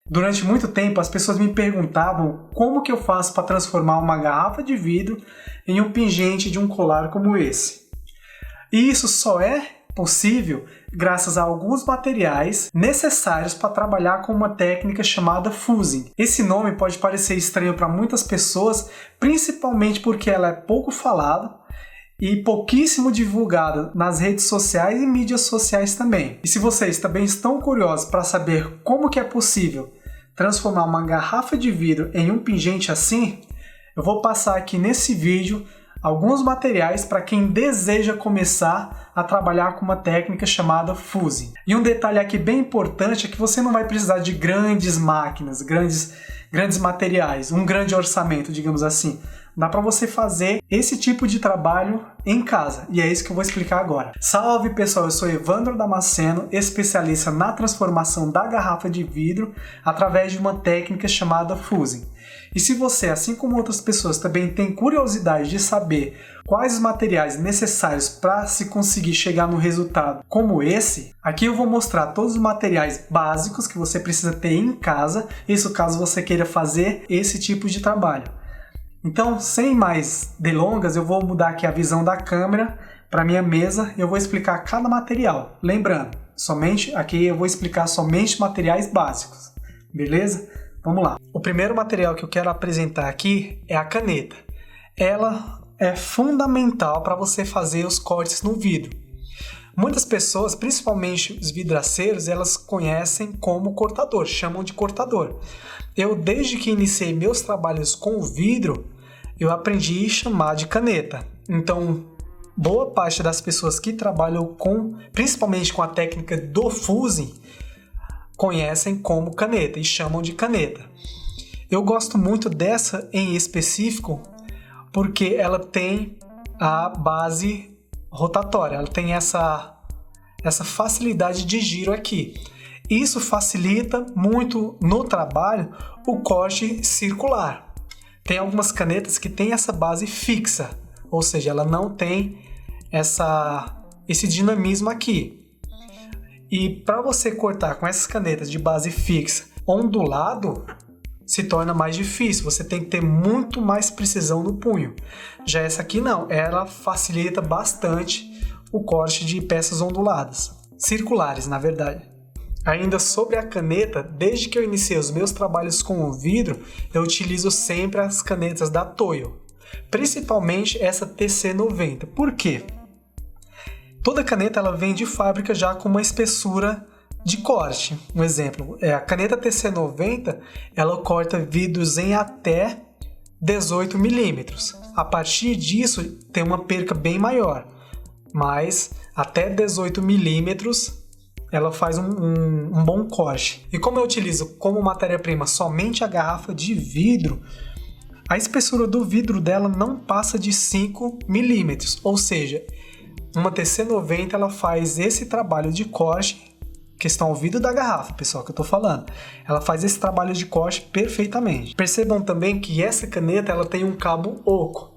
Durante muito tempo, as pessoas me perguntavam como que eu faço para transformar uma garrafa de vidro em um pingente de um colar como esse. E isso só é possível graças a alguns materiais necessários para trabalhar com uma técnica chamada fusing. Esse nome pode parecer estranho para muitas pessoas, principalmente porque ela é pouco falada e pouquíssimo divulgada nas redes sociais e mídias sociais também. E se vocês também estão curiosos para saber como que é possível transformar uma garrafa de vidro em um pingente assim, eu vou passar aqui nesse vídeo alguns materiais para quem deseja começar a trabalhar com uma técnica chamada fusing. E um detalhe aqui bem importante é que você não vai precisar de grandes máquinas, grandes materiais, um grande orçamento, digamos assim. Dá para você fazer esse tipo de trabalho em casa, e é isso que eu vou explicar agora. Salve pessoal, eu sou Evandro Damasceno, especialista na transformação da garrafa de vidro através de uma técnica chamada fusing. E se você, assim como outras pessoas, também tem curiosidade de saber quais os materiais necessários para se conseguir chegar no resultado como esse, aqui eu vou mostrar todos os materiais básicos que você precisa ter em casa, isso caso você queira fazer esse tipo de trabalho. Então, sem mais delongas, eu vou mudar aqui a visão da câmera para minha mesa e eu vou explicar cada material. Lembrando, aqui eu vou explicar somente materiais básicos, beleza? Vamos lá. O primeiro material que eu quero apresentar aqui é a caneta. Ela é fundamental para você fazer os cortes no vidro. Muitas pessoas, principalmente os vidraceiros, elas conhecem como cortador, chamam de cortador. Eu, desde que iniciei meus trabalhos com o vidro, eu aprendi a chamar de caneta. Então, boa parte das pessoas que trabalham principalmente com a técnica do fusing, conhecem como caneta e chamam de caneta. Eu gosto muito dessa em específico porque ela tem a base rotatória, ela tem essa facilidade de giro aqui. Isso facilita muito no trabalho o corte circular. Tem algumas canetas que têm essa base fixa, ou seja, ela não tem esse dinamismo aqui. E para você cortar com essas canetas de base fixa ondulado, se torna mais difícil, você tem que ter muito mais precisão no punho. Já essa aqui não, ela facilita bastante o corte de peças onduladas, circulares na verdade. Ainda sobre a caneta, desde que eu iniciei os meus trabalhos com o vidro, eu utilizo sempre as canetas da Toyo, principalmente essa TC90. Por quê? Toda caneta ela vem de fábrica já com uma espessura de corte. Um exemplo, a caneta TC90 ela corta vidros em até 18 milímetros. A partir disso tem uma perca bem maior, mas até 18 milímetros ela faz um bom corte. E como eu utilizo como matéria-prima somente a garrafa de vidro, a espessura do vidro dela não passa de 5 milímetros, ou seja, uma TC90 ela faz esse trabalho de corte, questão ao vidro da garrafa, pessoal, que eu tô falando. Ela faz esse trabalho de corte perfeitamente. Percebam também que essa caneta ela tem um cabo oco.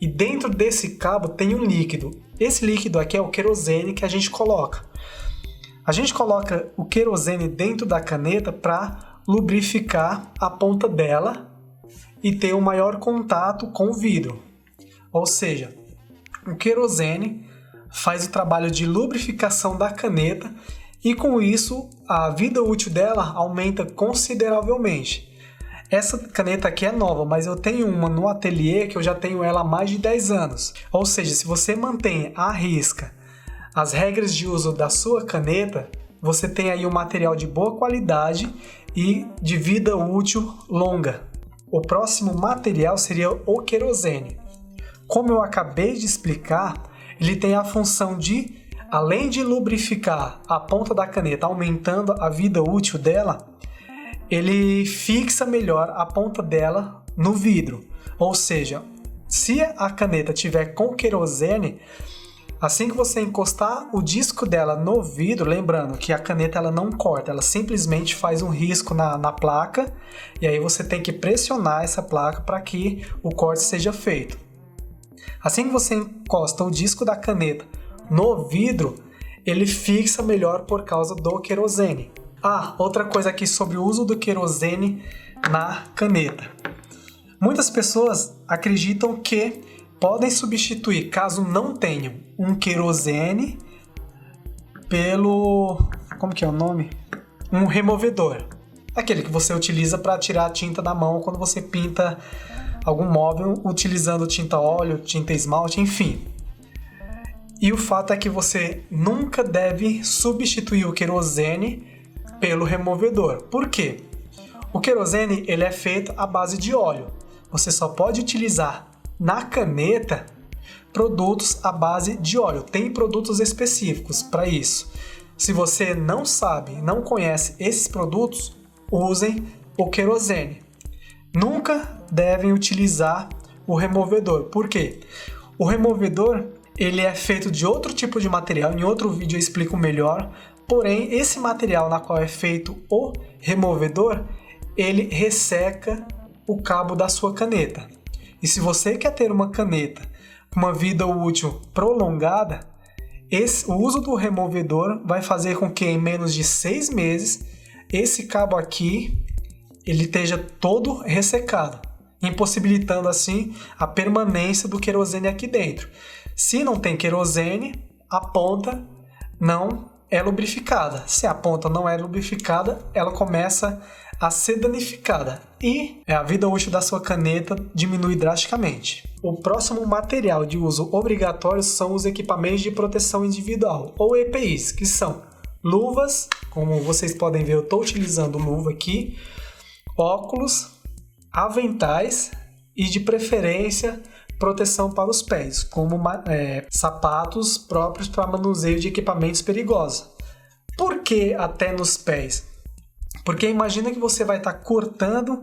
E dentro desse cabo tem um líquido. Esse líquido aqui é o querosene que a gente coloca. A gente coloca o querosene dentro da caneta para lubrificar a ponta dela e ter um maior contato com o vidro. Ou seja, o querosene faz o trabalho de lubrificação da caneta e com isso a vida útil dela aumenta consideravelmente. Essa caneta aqui é nova, mas eu tenho uma no ateliê que eu já tenho ela há mais de 10 anos. Ou seja, se você mantém à risca as regras de uso da sua caneta, você tem aí um material de boa qualidade e de vida útil longa. O próximo material seria o querosene. Como eu acabei de explicar, ele tem a função de, além de lubrificar a ponta da caneta, aumentando a vida útil dela, ele fixa melhor a ponta dela no vidro. Ou seja, se a caneta tiver com querosene, assim que você encostar o disco dela no vidro, lembrando que a caneta ela não corta, ela simplesmente faz um risco na placa e aí você tem que pressionar essa placa para que o corte seja feito. Assim que você encosta o disco da caneta no vidro, ele fixa melhor por causa do querosene. Outra coisa aqui sobre o uso do querosene na caneta. Muitas pessoas acreditam que podem substituir, caso não tenham um querosene, pelo... como que é o nome? Um removedor. Aquele que você utiliza para tirar a tinta da mão quando você pinta algum móvel utilizando tinta óleo, tinta esmalte, enfim. E o fato é que você nunca deve substituir o querosene pelo removedor. Por quê? O querosene ele é feito à base de óleo. Você só pode utilizar na caneta produtos à base de óleo. Tem produtos específicos para isso. Se você não sabe, não conhece esses produtos, usem o querosene. Nunca devem utilizar o removedor. Por quê? O removedor ele é feito de outro tipo de material. Em outro vídeo eu explico melhor. Porém, esse material na qual é feito o removedor, ele resseca o cabo da sua caneta. E se você quer ter uma caneta com uma vida útil prolongada, o uso do removedor vai fazer com que em menos de 6 meses esse cabo aqui ele esteja todo ressecado, impossibilitando assim a permanência do querosene aqui dentro. Se não tem querosene, a ponta não é lubrificada. Se a ponta não é lubrificada, ela começa a ser danificada e a vida útil da sua caneta diminui drasticamente. O próximo material de uso obrigatório são os equipamentos de proteção individual, ou EPIs, que são luvas, como vocês podem ver eu estou utilizando luva aqui, óculos, aventais e de preferência proteção para os pés, como sapatos próprios para manuseio de equipamentos perigosos. Por que até nos pés? Porque imagina que você vai estar cortando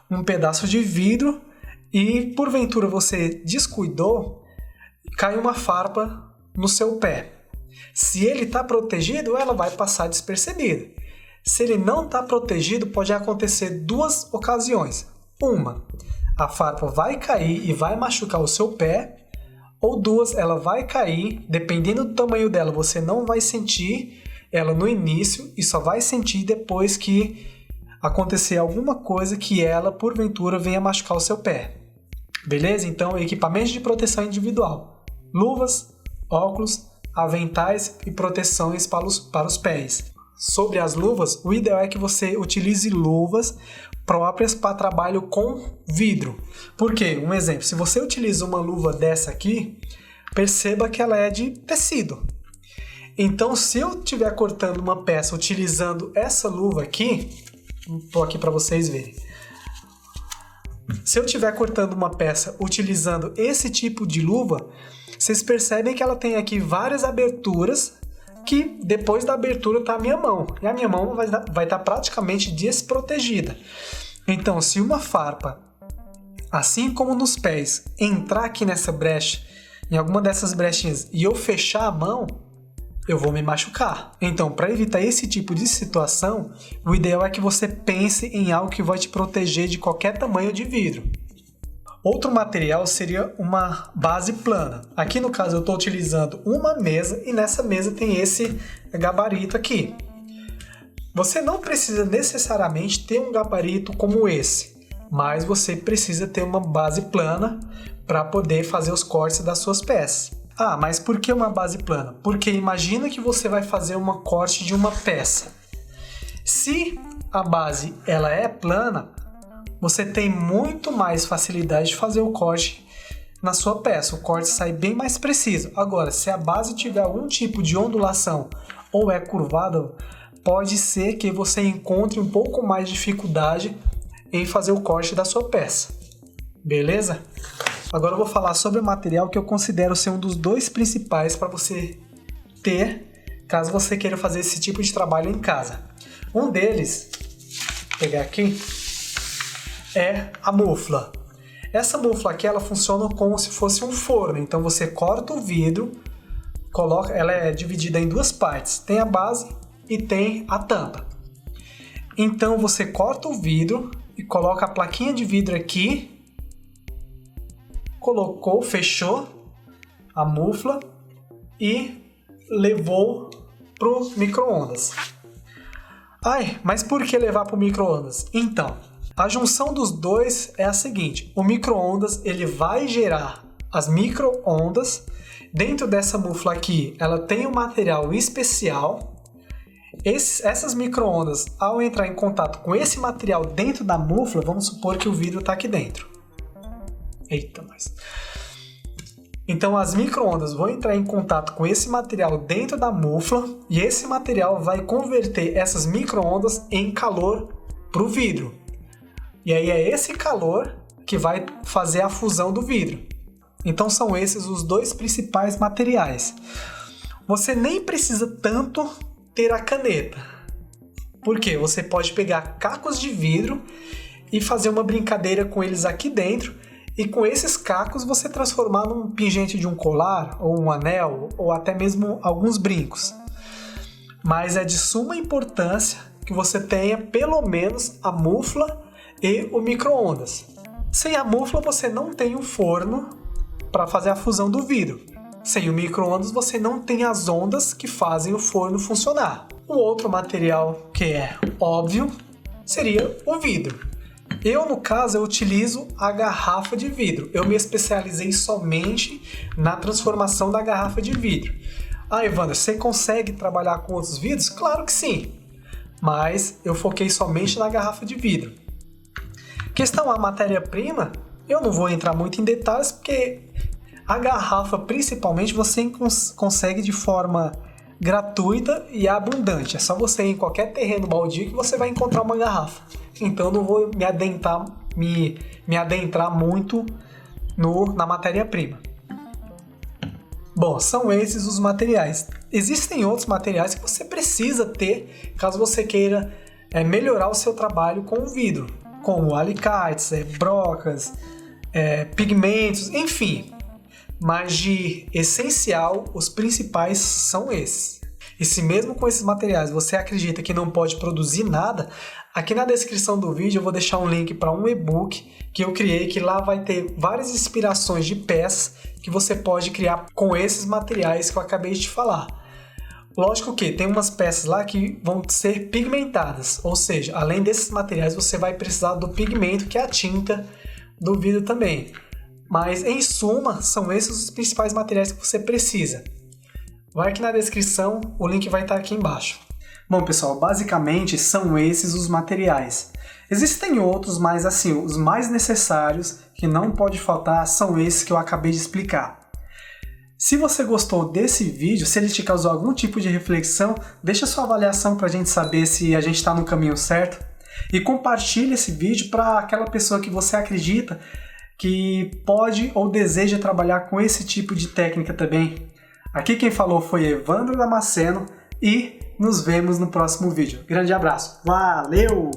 um pedaço de vidro e porventura você descuidou, cai uma farpa no seu pé. Se ele está protegido, ela vai passar despercebida. Se ele não está protegido, pode acontecer 2 ocasiões. Uma, a farpa vai cair e vai machucar o seu pé, ou 2, ela vai cair, dependendo do tamanho dela, você não vai sentir ela no início e só vai sentir depois que acontecer alguma coisa que ela, porventura, venha machucar o seu pé. Beleza? Então, equipamentos de proteção individual. Luvas, óculos, aventais e proteções para os pés. Sobre as luvas, o ideal é que você utilize luvas próprias para trabalho com vidro. Por quê? Um exemplo, se você utiliza uma luva dessa aqui, perceba que ela é de tecido. Então, se eu estiver cortando uma peça utilizando essa luva aqui, estou aqui para vocês verem. Se eu estiver cortando uma peça utilizando esse tipo de luva, vocês percebem que ela tem aqui várias aberturas, que depois da abertura está a minha mão. E a minha mão vai estar praticamente desprotegida. Então, se uma farpa, assim como nos pés, entrar aqui nessa brecha, em alguma dessas brechinhas, e eu fechar a mão, eu vou me machucar. Então, para evitar esse tipo de situação, o ideal é que você pense em algo que vai te proteger de qualquer tamanho de vidro. Outro material seria uma base plana. Aqui no caso eu estou utilizando uma mesa e nessa mesa tem esse gabarito aqui. Você não precisa necessariamente ter um gabarito como esse, mas você precisa ter uma base plana para poder fazer os cortes das suas peças. Mas por que uma base plana? Porque imagina que você vai fazer um corte de uma peça. Se a base ela é plana, você tem muito mais facilidade de fazer o corte na sua peça. O corte sai bem mais preciso. Agora, se a base tiver algum tipo de ondulação ou é curvada, pode ser que você encontre um pouco mais de dificuldade em fazer o corte da sua peça. Beleza? Agora eu vou falar sobre o material que eu considero ser um dos 2 principais para você ter, caso você queira fazer esse tipo de trabalho em casa. Um deles, vou pegar aqui, é a mufla. Essa mufla aqui ela funciona como se fosse um forno. Então você corta o vidro, ela é dividida em 2 partes. Tem a base e tem a tampa. Então você corta o vidro e coloca a plaquinha de vidro aqui. Colocou, fechou a mufla e levou para o micro-ondas. Ai, mas por que levar para o micro-ondas? Então, a junção dos dois é a seguinte: o micro-ondas ele vai gerar as micro-ondas. Dentro dessa mufla aqui, ela tem um material especial. Essas micro-ondas, ao entrar em contato com esse material dentro da mufla, vamos supor que o vidro está aqui dentro. Eita, mas... Então as micro-ondas vão entrar em contato com esse material dentro da mufla e esse material vai converter essas micro-ondas em calor para o vidro. E aí é esse calor que vai fazer a fusão do vidro. Então são esses os dois principais materiais. Você nem precisa tanto ter a caneta. Por quê? Você pode pegar cacos de vidro e fazer uma brincadeira com eles aqui dentro. E com esses cacos você transformar num pingente de um colar, ou um anel, ou até mesmo alguns brincos. Mas é de suma importância que você tenha pelo menos a mufla e o micro-ondas. Sem a mufla você não tem um forno para fazer a fusão do vidro. Sem o micro-ondas você não tem as ondas que fazem o forno funcionar. O outro material que é óbvio seria o vidro. Eu, no caso, eu utilizo a garrafa de vidro. Eu me especializei somente na transformação da garrafa de vidro. Ah, Evandro, você consegue trabalhar com outros vidros? Claro que sim, mas eu foquei somente na garrafa de vidro. Questão a matéria-prima, eu não vou entrar muito em detalhes, porque a garrafa, principalmente, você consegue de forma gratuita e abundante. É só você ir em qualquer terreno baldio que você vai encontrar uma garrafa. Então eu não vou me adentrar muito na matéria-prima. Bom, são esses os materiais. Existem outros materiais que você precisa ter caso você queira melhorar o seu trabalho com o vidro, como alicates, brocas, pigmentos, enfim. Mas de essencial, os principais são esses. E se mesmo com esses materiais você acredita que não pode produzir nada, aqui na descrição do vídeo eu vou deixar um link para um e-book que eu criei, que lá vai ter várias inspirações de peças que você pode criar com esses materiais que eu acabei de te falar. Lógico que tem umas peças lá que vão ser pigmentadas, ou seja, além desses materiais você vai precisar do pigmento, que é a tinta do vidro também. Mas, em suma, são esses os principais materiais que você precisa. Vai aqui na descrição, o link vai estar aqui embaixo. Bom, pessoal, basicamente são esses os materiais. Existem outros, mas assim, os mais necessários, que não pode faltar, são esses que eu acabei de explicar. Se você gostou desse vídeo, se ele te causou algum tipo de reflexão, deixa sua avaliação para a gente saber se a gente está no caminho certo. E compartilhe esse vídeo para aquela pessoa que você acredita que pode ou deseja trabalhar com esse tipo de técnica também. Aqui quem falou foi Evandro Damasceno e nos vemos no próximo vídeo. Grande abraço, valeu!